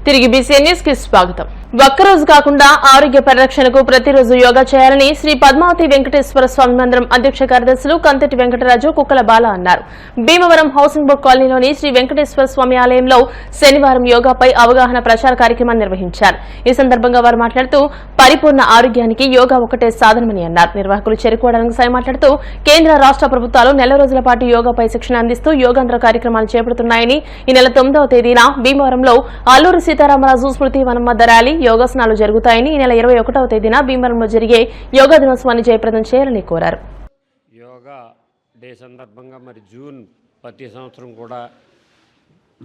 తిరిగి BCN news కి స్వాగతం. ఒక్కరోజు కాకుండా ఆరోగ్య పరిరక్షణకు ప్రతిరోజు యోగా చేయాలని శ్రీ పద్మావతి వెంకటేశ్వర స్వామి మందిరం అధ్యక్ష కార్యదర్శులు కంతటి వెంకటరాజు కుక్కల బాల అన్నారు. భీమవరం హౌసింగ్ బోర్డు కాలనీలోని శ్రీ వెంకటేశ్వర స్వామి ఆలయంలో శనివారం యోగాపై అవగాహన ప్రచార కార్యక్రమాన్ని నిర్వహించారు. ఈ సందర్భంగా వారు మాట్లాడుతూ పరిపూర్ణ ఆరోగ్యానికి యోగా ఒకటే సాధనమని అన్నారు. నిర్వాహకులు చెరుకోవడానికి సాయి మాట్లాడుతూ కేంద్ర రాష్ట్ర ప్రభుత్వాలు నెల రోజుల పాటు యోగాపై శిక్షణ అందిస్తూ యోగాంధ్ర కార్యక్రమాలు చేపడుతున్నాయని ఈ నెల 9వ తేదీన భీమవరంలో అల్లూరి సీతారామరాజు స్మృతి వనం వద్ద ర్యాలీ యోగాసనాలు జరుగుతాయని, ఈ నెల 21వ తేదీన భీమవరంలో జరిగే యోగా దినోత్సవాన్ని జయప్రదం చేయాలని కోరారు. యోగా డే సందర్భంగా మరి ప్రతి సంవత్సరం కూడా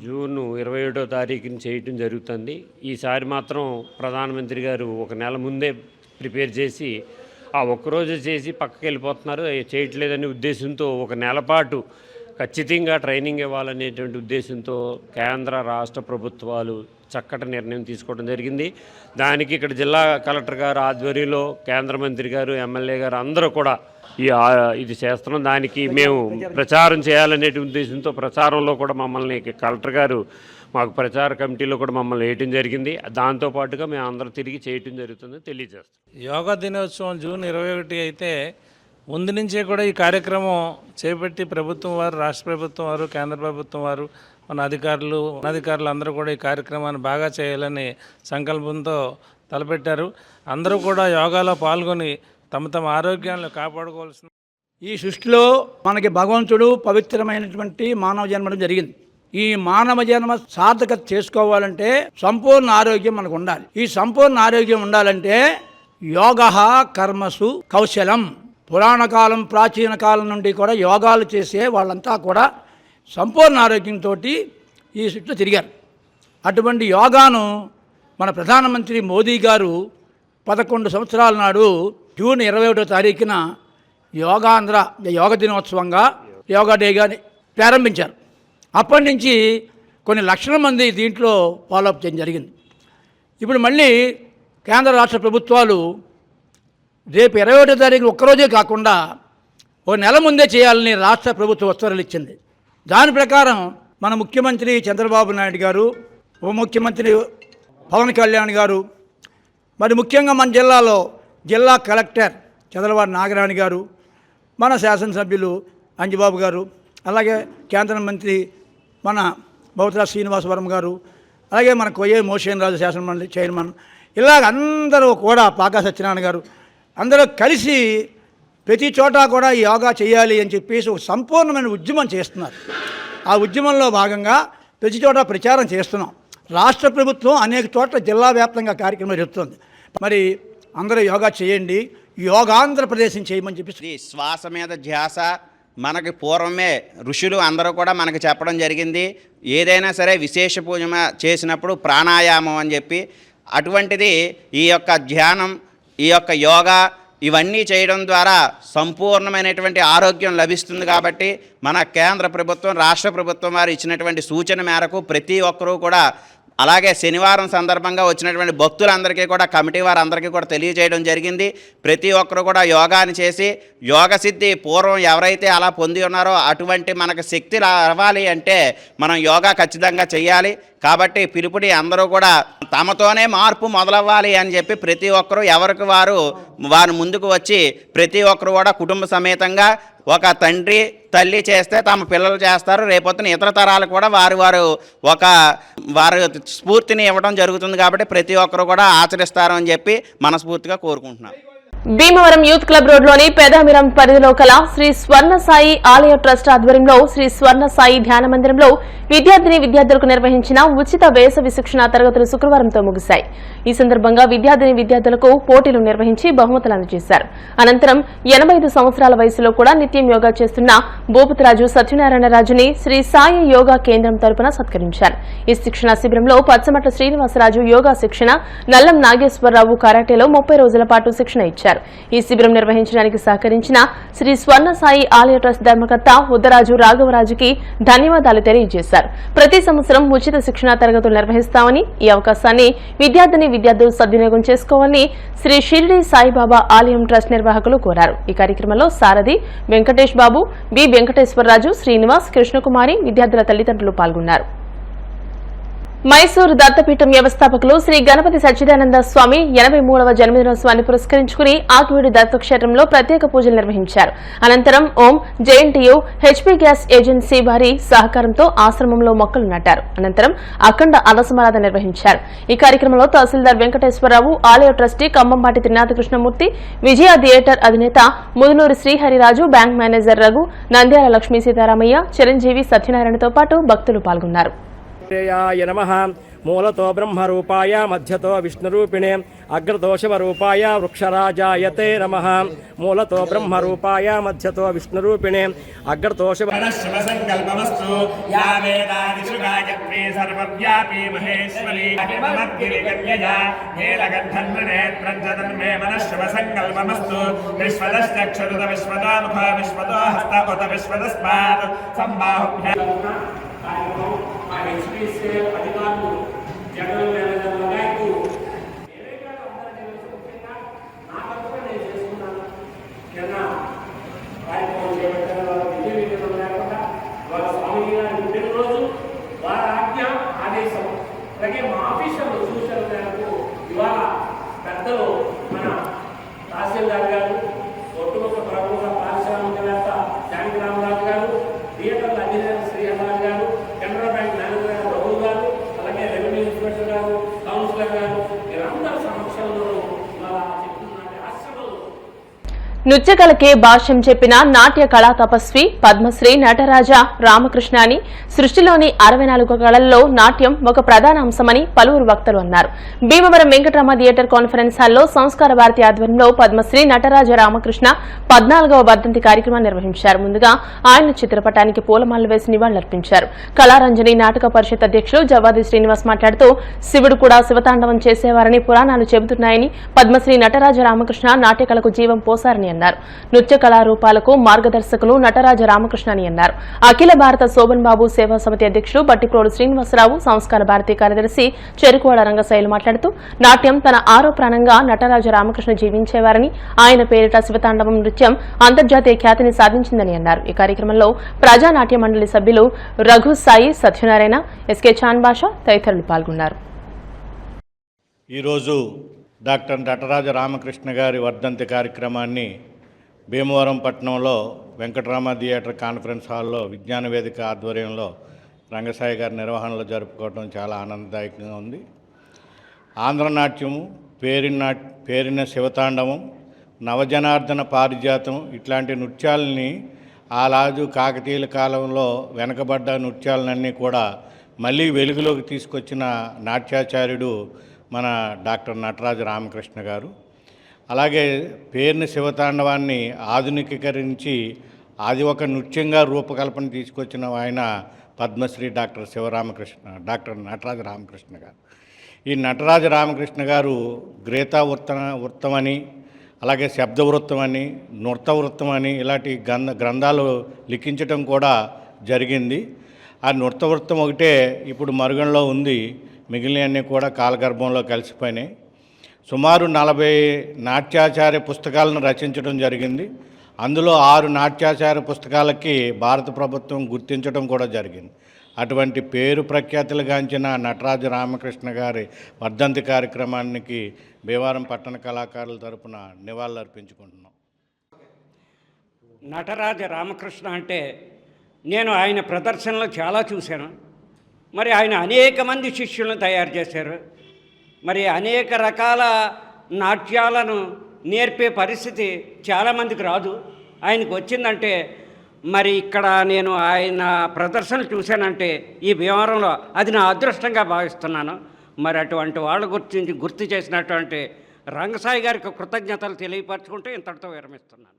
జూన్ 27వ తారీఖుని చేయటం జరుగుతుంది. ఈసారి మాత్రం ప్రధానమంత్రి గారు ఒక నెల ముందే ప్రిపేర్ చేసి ఆ ఒక్కరోజు చేసి పక్కకి వెళ్ళిపోతున్నారు. చేయట్లేదనే ఉద్దేశంతో ఒక నెల పాటు ఖచ్చితంగా ట్రైనింగ్ ఇవ్వాలనేటువంటి ఉద్దేశంతో కేంద్ర రాష్ట్ర ప్రభుత్వాలు చక్కటి నిర్ణయం తీసుకోవడం జరిగింది. దానికి ఇక్కడ జిల్లా కలెక్టర్ గారు ఆధ్వర్యంలో కేంద్ర మంత్రి గారు, ఎమ్మెల్యే గారు అందరూ కూడా ఇది చేస్తున్నాం. దానికి మేము ప్రచారం చేయాలనే ఉద్దేశంతో ప్రచారంలో కూడా మమ్మల్ని కలెక్టర్ గారు మాకు ప్రచార కమిటీలో కూడా మమ్మల్ని వేయటం జరిగింది. దాంతోపాటుగా మేము అందరూ తిరిగి చేయటం జరుగుతుందని తెలియజేస్తాం. యోగా దినోత్సవం జూన్ 21 అయితే ముందు నుంచే కూడా ఈ కార్యక్రమం చేపట్టి ప్రభుత్వం వారు, రాష్ట్ర ప్రభుత్వం వారు, కేంద్ర ప్రభుత్వం వారు, మన అధికారులు అందరూ కూడా ఈ కార్యక్రమాన్ని బాగా చేయాలని సంకల్పంతో తలపెట్టారు. అందరూ కూడా యోగాలో పాల్గొని తమ ఆరోగ్యాలను కాపాడుకోవాల్సిన ఈ సృష్టిలో మనకి భగవంతుడు పవిత్రమైనటువంటి మానవ జన్మడం జరిగింది. ఈ మానవ జన్మ సార్థకత చేసుకోవాలంటే సంపూర్ణ ఆరోగ్యం మనకు ఉండాలి. ఈ సంపూర్ణ ఆరోగ్యం ఉండాలంటే యోగ కర్మసు కౌశలం. పురాణ కాలం, ప్రాచీన కాలం నుండి కూడా యోగాలు చేసే వాళ్ళంతా కూడా సంపూర్ణ ఆరోగ్యంతో ఈ సృష్టిలో తిరిగారు. అటువంటి యోగాను మన ప్రధానమంత్రి మోదీ గారు 11 సంవత్సరాల నాడు జూన్ 21వ తారీఖున యోగాంధ్ర యోగ దినోత్సవంగా యోగా డేగా ప్రారంభించారు. అప్పటి నుంచి కొన్ని లక్షల మంది దీంట్లో ఫాలోఅప్ చేయడం జరిగింది. ఇప్పుడు మళ్ళీ కేంద్ర రాష్ట్ర ప్రభుత్వాలు రేపు 21వ తారీఖు ఒక్కరోజే కాకుండా ఓ నెల ముందే చేయాలని రాష్ట్ర ప్రభుత్వం ఉత్తర్వులు ఇచ్చింది. దాని ప్రకారం మన ముఖ్యమంత్రి చంద్రబాబు నాయుడు గారు, ఉప ముఖ్యమంత్రి పవన్ కళ్యాణ్ గారు, మరి ముఖ్యంగా మన జిల్లాలో జిల్లా కలెక్టర్ చదలవాడి నాగరాణి గారు, మన శాసనసభ్యులు అంజిబాబు గారు, అలాగే కేంద్ర మంత్రి మన బౌతరాజ్ శ్రీనివాసవరం గారు, అలాగే మన కొయ్యే మోషన్ రాజు శాసనమండలి చైర్మన్, ఇలాగ అందరూ కూడా పాకా సత్యనారాయణ గారు అందరూ కలిసి ప్రతి చోట కూడా యోగా చేయాలి అని చెప్పేసి ఒక సంపూర్ణమైన ఉద్యమం చేస్తున్నారు. ఆ ఉద్యమంలో భాగంగా ప్రతి చోట ప్రచారం చేస్తున్నాం. రాష్ట్ర ప్రభుత్వం అనేక చోట్ల జిల్లా వ్యాప్తంగా కార్యక్రమం జరుగుతుంది. మరి అందరూ యోగా చేయండి, యోగాంధ్రప్రదేశం చేయమని చెప్పి శ్వాస మీద ధ్యాస మనకి పూర్వమే ఋషులు అందరూ కూడా మనకు చెప్పడం జరిగింది. ఏదైనా సరే విశేష పూజ చేసినప్పుడు ప్రాణాయామం అని చెప్పి, అటువంటిది ఈ యొక్క ధ్యానం, ఈ యొక్క యోగా ఇవన్నీ చేయడం ద్వారా సంపూర్ణమైనటువంటి ఆరోగ్యం లభిస్తుంది. కాబట్టి మన కేంద్ర ప్రభుత్వం, రాష్ట్ర ప్రభుత్వం వారు ఇచ్చినటువంటి సూచన మేరకు ప్రతి ఒక్కరూ కూడా, అలాగే శనివారం సందర్భంగా వచ్చినటువంటి భక్తులందరికీ కూడా కమిటీ వారందరికీ కూడా తెలియజేయడం జరిగింది. ప్రతి ఒక్కరు కూడా యోగాని చేసి యోగ సిద్ధి పూర్వం ఎవరైతే అలా పొంది ఉన్నారో అటువంటి మనకు శక్తి రావాలి అంటే మనం యోగా ఖచ్చితంగా చేయాలి. కాబట్టి పిలుపుని అందరూ కూడా తమతోనే మార్పు మొదలవ్వాలి అని చెప్పి ప్రతి ఒక్కరూ ఎవరికి వారు ముందుకు వచ్చి ప్రతి ఒక్కరు కూడా కుటుంబ సమేతంగా ఒక తండ్రి తల్లి చేస్తే తమ పిల్లలు చేస్తారు. రేపొద్దున ఇతర తరాలు కూడా వారు స్ఫూర్తిని ఇవ్వడం జరుగుతుంది. కాబట్టి ప్రతి ఒక్కరు కూడా ఆచరిస్తారు అని చెప్పి మనస్ఫూర్తిగా కోరుకుంటున్నాను. భీమవరం యూత్ క్లబ్ రోడ్లోని పెదామిరం పరిధిలో కల శ్రీ స్వర్ణ సాయి ఆలయ ట్రస్ట్ ఆధ్వర్యంలో శ్రీ స్వర్ణ సాయి ధ్యాన మందిరంలో విద్యార్థులకు నిర్వహించిన ఉచిత వేసవి శిక్షణ తరగతులు శుక్రవారంతో ముగిశాయి. ఈ సందర్భంగా విద్యార్థులకు పోటీలు నిర్వహించి బహుమతులు అందజేశారు. అనంతరం 85 సంవత్సరాల వయసులో కూడా నిత్యం యోగా చేస్తున్న భూపతిరాజు సత్యనారాయణరాజుని శ్రీ సాయి యోగా కేంద్రం తరపున సత్కరించారు. ఈ శిక్షణ శిబిరంలో పచ్చమట్ల శ్రీనివాసరాజు యోగా శిక్షణ, నల్లం నాగేశ్వరరావు కరాటేలో 30 రోజుల పాటు శిక్షణ ఇచ్చారు. ఈ శిబిరం నిర్వహించడానికి సహకరించిన శ్రీ స్వర్ణ సాయి ఆలయ ట్రస్ట్ ధర్మకర్త ఉద్దరాజు రాఘవరాజుకి ధన్యవాదాలు తెలియజేశారు. ప్రతి సంవత్సరం ఉచిత శిక్షణ తరగతులు నిర్వహిస్తామని, ఈ అవకాశాన్ని విద్యార్థులు సద్వినియోగం చేసుకోవాలని శ్రీ షిరిడి సాయిబాబా ఆలయం ట్రస్ట్ నిర్వాహకులు కోరారు. ఈ కార్యక్రమంలో సారథి వెంకటేష్ బాబు, బి వెంకటేశ్వరరాజు, శ్రీనివాస్, కృష్ణకుమారి, విద్యార్థుల తల్లిదండ్రులు పాల్గొన్నారు. మైసూరు దత్తపీఠం వ్యవస్థాపకులు శ్రీ గణపతి సచ్చిదానంద స్వామి 83వ జన్మదినోత్సవాన్ని పురస్కరించుకుని ఆకివీడు దత్తక్షేత్రంలో ప్రత్యేక పూజలు నిర్వహించారు. అనంతరం ఓం జేఎన్టీయూ హెచ్పీ గ్యాస్ ఏజెన్సీ వారి సహకారంతో ఆశ్రమంలో మొక్కలు నాటారు. అనంతరం అఖండ అన్నసమారాధన నిర్వహించారు. ఈ కార్యక్రమంలో తహసీల్దార్ వెంకటేశ్వరరావు, ఆలయ ట్రస్టీ కంబంపాటి త్రినాథ కృష్ణమూర్తి, విజయ థియేటర్ అధినేత ముదునూరి శ్రీహరిరాజు, బ్యాంక్ మేనేజర్ రఘు, నంద్యాల లక్ష్మీ సీతారామయ్య, చిరంజీవి సత్యనారాయణతో పాటు భక్తులు పాల్గొన్నారు. నమః మూలతో బ్రహ్మరూపాయ మధ్యతో విష్ణురూపిణే అగ్రదోషవరూపాయ వృక్షరాజాయతే నమః మూలతో బ్రహ్మరూపాయ మధ్యతో విష్ణురూపిణే అగ్రదోషవరూపాయ యా వేదాదిషు గాయత్రీ సర్వవ్యాపీ మహేశ్వరీ అభిమద్గిరికన్యయా నీలగంధన్మనేత్రంజతన్మే మనఃశుభసంకల్పమస్తు విశ్వదశ్చక్షురుత విశ్వదాముఖ విశ్వదో హస్తముత విశ్వదస్మాత్ సంబాహుభ్యాం అధికారులు జనరల్ మేనేజర్ నాయకు కార్యక్రమం చేపట్టారు. వాళ్ళ విజయం లేకుండా వాళ్ళ స్వామి గారి పుట్టినరోజు వారి ఆజ్ఞ ఆదేశం అలాగే మా ఆఫీసర్లు సూచన మేరకు ఇవాళ పెద్దలు మన తహసీల్దార్ గారు, ఒట్టుకొక్క ప్రముఖ పారిశ్రామికవేత్త జానకి రామరాజు గారు, థియేటర్ల అధినేత శ్రీహరి గారు, కెనరా బ్యాంక్ మేనేజర్ గారు రఘు గారు, అలాగే రెవెన్యూ ఇన్స్పెక్టర్ గారు, కౌన్సిలర్ గారు, వీరందరి సమక్షంలో చెప్తున్నారు ఆశ్రమంలో నృత్యకళకే భాష్యం చెప్పిన నాట్య కళా తపస్వి పద్మశ్రీ నటరాజ రామకృష్ణ అని, సృష్టిలోని 64 కళల్లో నాట్యం ఒక ప్రధాన అంశమని పలువురు వక్తలు అన్నారు. భీమవరం వెంకటరామ థియేటర్ కాన్ఫరెన్స్ హాల్లో సంస్కార భారతి ఆధ్వర్యంలో పద్మశ్రీ నటరాజ రామకృష్ణ 14వ వర్ధంతి కార్యక్రమాన్ని నిర్వహించారు. ముందుగా ఆయన చిత్రపటానికి పూలమాలలు వేసి నివాళులర్పించారు. కళారంజని నాటక పరిషత్ అధ్యక్షులు జవాది శ్రీనివాస్ మాట్లాడుతూ శివుడు కూడా శివతాండవం చేసేవారని పురాణాలు చెబుతున్నాయని, పద్మశ్రీ నటరాజ రామకృష్ణ నాట్యకళకు జీవం పోసారని అన్నారు. నృత్య కళారూపాలకు మార్గదర్శకులు నటరాజ రామకృష్ణ అని అన్నారు. అఖిల భారత శోభన్ బాబు సేవా సమితి అధ్యక్షులు బట్టిప్రోలు శ్రీనివాసరావు, సంస్కార భారతి కార్యదర్శి చెరుకువాడ రంగశైలు మాట్లాడుతూ నాట్యం తన ఆరో ప్రాణంగా నటరాజ రామకృష్ణ జీవించేవారని, ఆయన పేరిట శివతాండవం నృత్యం అంతర్జాతీయ ఖ్యాతిని సాధించిందని అన్నారు. ఈ కార్యక్రమంలో ప్రజానాట్య మండలి సభ్యులు రఘు సాయి, సత్యనారాయణ, ఎస్కే చాన్ బాషా తదితరులు పాల్గొన్నారు. ఈరోజు డాక్టర్ నటరాజ రామకృష్ణ గారి వర్ధంతి కార్యక్రమాన్ని భీమవరం పట్టణంలో వెంకటరామ థియేటర్ కాన్ఫరెన్స్ హాల్లో విజ్ఞాన వేదిక ఆధ్వర్యంలో రంగసాయి గారి నిర్వహణలో జరుపుకోవడం చాలా ఆనందదాయకంగా ఉంది. ఆంధ్రనాట్యము, పేరిన శివతాండవం, నవజనార్దన పారిజాతం ఇట్లాంటి నృత్యాలని ఆలాజు కాకతీయుల కాలంలో వెనకబడ్డ నృత్యాలన్నీ కూడా మళ్ళీ వెలుగులోకి తీసుకొచ్చిన నాట్యాచార్యుడు మన డాక్టర్ నటరాజ రామకృష్ణ గారు. అలాగే పేరుని శివతాండవాన్ని ఆధునికీకరించి అది ఒక నృత్యంగా రూపకల్పన తీసుకొచ్చిన ఆయన పద్మశ్రీ డాక్టర్ నటరాజ రామకృష్ణ గారు. ఈ నటరాజ రామకృష్ణ గారు గ్రేతా వృత్తమని, అలాగే శబ్దవృత్తమని, నృత్తవృత్తమని ఇలాంటి గ్రంథాలు లిఖించటం కూడా జరిగింది. ఆ నృత్తవృత్తం ఒకటే ఇప్పుడు మరుగునలో ఉంది, మిగిలినవన్నీ కూడా కాలగర్భంలో కలిసిపోయినాయి. సుమారు 40 నాట్యాచార్య పుస్తకాలను రచించడం జరిగింది. అందులో 6 నాట్యాచార్య పుస్తకాలకి భారత ప్రభుత్వం గుర్తించడం కూడా జరిగింది. అటువంటి పేరు ప్రఖ్యాతులుగాంచిన నటరాజ రామకృష్ణ గారి వర్ధంతి కార్యక్రమానికి భీమవరం పట్టణ కళాకారుల తరపున నివాళులర్పించుకుంటున్నాం. నటరాజ రామకృష్ణ అంటే నేను ఆయన ప్రదర్శనలో చాలా చూశాను. మరి ఆయన అనేక మంది శిష్యులను తయారు చేశారు. మరి అనేక రకాల నాట్యాలను నేర్పే పరిస్థితి చాలామందికి రాదు. ఆయనకు వచ్చిందంటే మరి ఇక్కడ నేను ఆయన ప్రదర్శనలు చూశానంటే ఈ భీమవరంలో అది నా అదృష్టంగా భావిస్తున్నాను. మరి అటువంటి వాళ్ళ గుర్తు చేసినటువంటి రంగసాయి గారికి కృతజ్ఞతలు తెలియపరచుకుంటూ ఇంతటితో విరమిస్తున్నాను.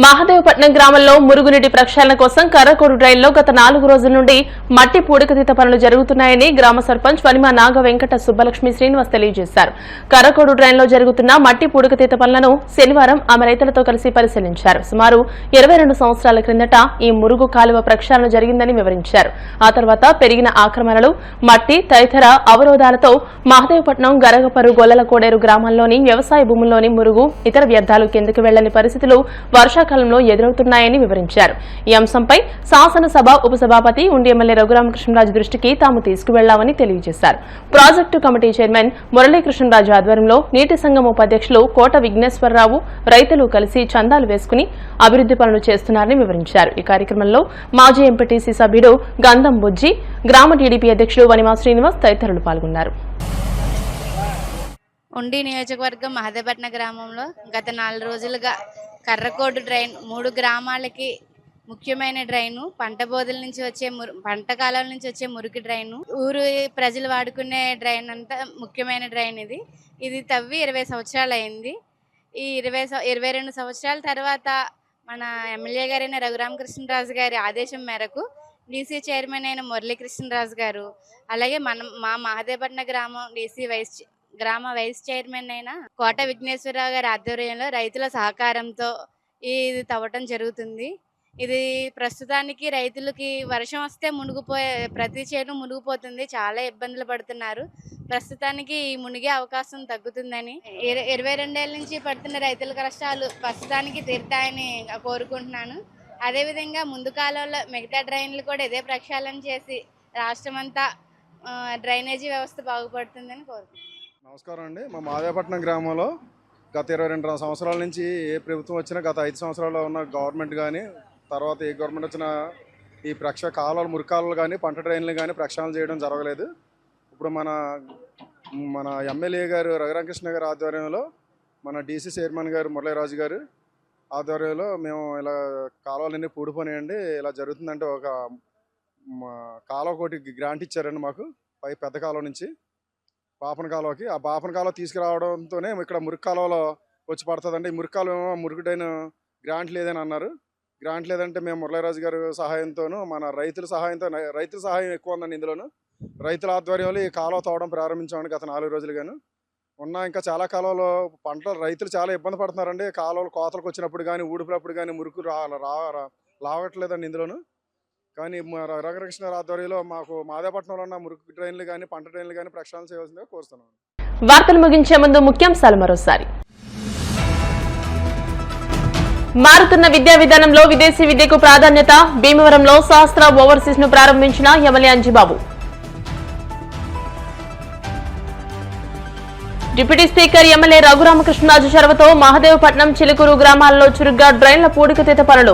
మహదేవపట్నం గ్రామంలో మురుగునీటి ప్రక్షాళన కోసం కర్రకోడు డ్రైన్లో గత 4 రోజుల నుండి మట్టి పూడికతీత పనులు జరుగుతున్నాయని గ్రామ సర్పంచ్ వనిమ నాగ వెంకట సుబ్బలక్ష్మి శ్రీనివాస్ తెలియజేశారు. కర్రకోడు డ్రైన్లో జరుగుతున్న మట్టి పూడికతీత పనులను శనివారం ఆమె రైతులతో కలిసి పరిశీలించారు. సుమారు 22 సంవత్సరాల క్రిందట ఈ మురుగు కాలువ ప్రక్షాళన జరిగిందని వివరించారు. ఆ తర్వాత పెరిగిన ఆక్రమణలు, మట్టి తదితర అవరోధాలతో మహదేవపట్నం గరగపర్రు గొల్లల కోడేరు గ్రామాల్లోని వ్యవసాయ భూముల్లోని మురుగు ఇతర వ్యర్థాలు కిందకు వెళ్లని పరిస్థితులు వర్షాకాలంలో ఎదురవుతున్నాయని వివరించారు. ఈ అంశంపై శాసనసభ ఉపసభాపతి ఉండి ఎమ్మెల్యే రఘురామకృష్ణరాజు దృష్టికి తాము తీసుకువెళ్లామని తెలియజేశారు. ప్రాజెక్టు కమిటీ చైర్మన్ మురళీకృష్ణరాజు ఆధ్వర్యంలో నీటి సంఘం ఉపాధ్యక్షులు కోట విఘ్నేశ్వరరావు రైతులు కలిసి చందాలు వేసుకుని అభివృద్ది పనులు చేస్తున్నారని వివరించారు. ఈ కార్యక్రమంలో మాజీ ఎంపీటీసీ సభ్యుడు గంధం బుజ్జి, గ్రామ టీడీపీ అధ్యక్షుడు వనిమా శ్రీనివాస్ తదితరులు పాల్గొన్నారు. ఉండి నియోజకవర్గం మహదేపట్నం గ్రామంలో గత 4 రోజులుగా కర్రకోడు డ్రైన్ 3 గ్రామాలకి ముఖ్యమైన డ్రైను, పంట బోధల నుంచి వచ్చే పంట కాలం నుంచి వచ్చే మురికి డ్రైను, ఊరు ప్రజలు వాడుకునే డ్రైన్ అంతా ముఖ్యమైన డ్రైన్. ఇది తవ్వి 20 సంవత్సరాలు అయింది. ఈ 22 సంవత్సరాల తర్వాత మన ఎమ్మెల్యే గారైన రఘురామకృష్ణరాజు గారి ఆదేశం మేరకు డీసీ చైర్మన్ అయిన మురళీకృష్ణరాజు గారు, అలాగే మా మహదేపట్నం గ్రామ వైస్ చైర్మన్ అయిన కోట విఘ్నేశ్వరరావు గారి ఆధ్వర్యంలో రైతుల సహకారంతో ఇది తవ్వటం జరుగుతుంది. ఇది ప్రస్తుతానికి రైతులకి వర్షం వస్తే ప్రతి చేను మునిగిపోతుంది, చాలా ఇబ్బందులు పడుతున్నారు. ప్రస్తుతానికి మునిగే అవకాశం తగ్గుతుందని 22 ఏళ్ళ నుంచి పడుతున్న రైతుల కష్టాలు ప్రస్తుతానికి తీరుతాయని కోరుకుంటున్నాను. అదేవిధంగా ముందు కాలంలో మిగతా డ్రైన్లు కూడా ఇదే ప్రక్షాళన చేసి రాష్ట్రమంతా డ్రైనేజీ వ్యవస్థ బాగుపడుతుందని కోరుకుంటున్నాను. నమస్కారం అండి. మా మహదేపట్నం గ్రామంలో గత 22 సంవత్సరాల నుంచి ఏ ప్రభుత్వం వచ్చినా గత 5 సంవత్సరాల్లో ఉన్న గవర్నమెంట్ కానీ తర్వాత ఏ గవర్నమెంట్ వచ్చినా ఈ కాలువలు మురికాలు కానీ పంట డ్రైన్లు కానీ ప్రక్షాళన చేయడం జరగలేదు. ఇప్పుడు మన ఎమ్మెల్యే గారు రఘురామకృష్ణ గారి ఆధ్వర్యంలో మన డీసీ చైర్మన్ గారు మురళీరాజు గారు ఆధ్వర్యంలో మేము ఇలా కాలువలన్నీ పూడిపోయినాయండి. ఇలా జరుగుతుందంటే ఒక కాలువ కోటి గ్రాంట్ ఇచ్చారండి మాకు పెద్ద కాలువ నుంచి బాపన కాలువకి. ఆ బాపన కాలువ తీసుకురావడంతోనే ఇక్కడ మురికి కాలువలో వచ్చి పడుతుందండి. ఈ మురికి కాలువ మురుగుడైన గ్రాంట్ లేదని అన్నారు. గ్రాంట్ లేదంటే మేము మురళీరాజు గారి సహాయంతోనూ మన రైతుల సహాయం ఎక్కువ ఉందండి. ఇందులోనూ రైతుల ఆధ్వర్యంలో ఈ కాలువ తవ్వడం ప్రారంభించామండి గత 4 రోజులుగాను. ఇంకా చాలా కాలువలో రైతులు చాలా ఇబ్బంది పడుతున్నారండి. కాలువలు కోతలకు వచ్చినప్పుడు కానీ ఊడిపోయినప్పుడు కానీ మురుకు లావట్లేదండి ఇందులోను. కానీ రఘురామకృష్ణ ఆధ్వర్యంలో మాకు మహదేపట్నంలో ఉన్న మురుకు డ్రైన్లు కానీ పంట డ్రైన్లు కానీ ప్రక్షాళన చేయవలసిందిగా కోరుతున్నాం. వార్తలు ముగించే ముందు ముఖ్యాంశాలు మరోసారి. మారుతున్న విద్యా విధానంలో విదేశీ విద్యకు ప్రాధాన్యత, భీమవరంలో శాస్త్ర ఓవర్సీస్ ను ప్రారంభించిన MLA Anjibabu. Deputy speaker MLA Raghuramakrishnaraju చొరవతో మహదేవపట్నం, చిలుకూరు గ్రామాల్లో చురుగ్గా డ్రైన్ల పూడికతీత పనులు.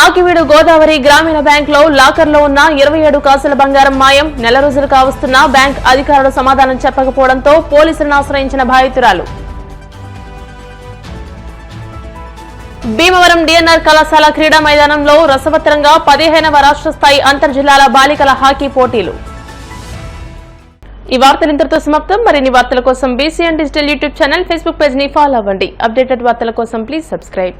ఆకివీడు గోదావరి గ్రామీణ బ్యాంకులో లాకర్లో ఉన్న 27 కాసుల బంగారం మాయం. నెల రోజులు కావస్తున్న బ్యాంక్ అధికారులు సమాధానం చెప్పకపోవడంతో పోలీసులను ఆశ్రయించిన బాధితురాలు. భీమవరం డిఎన్ఆర్ కళాశాల క్రీడా మైదానంలో రసవత్తరంగా 15వ రాష్ట్ర స్థాయి అంతర్జిల్లాల బాలికల హాకీ పోటీలు. ఈ వార్తలు ఇంతటితో సమాప్తం. మరిన్ని వార్తల కోసం BCN digital YouTube channel, Facebook page ని ఫాలో అవ్వండి. అప్డేటెడ్ వార్తల కోసం ప్లీజ్ సబ్స్క్రైబ్.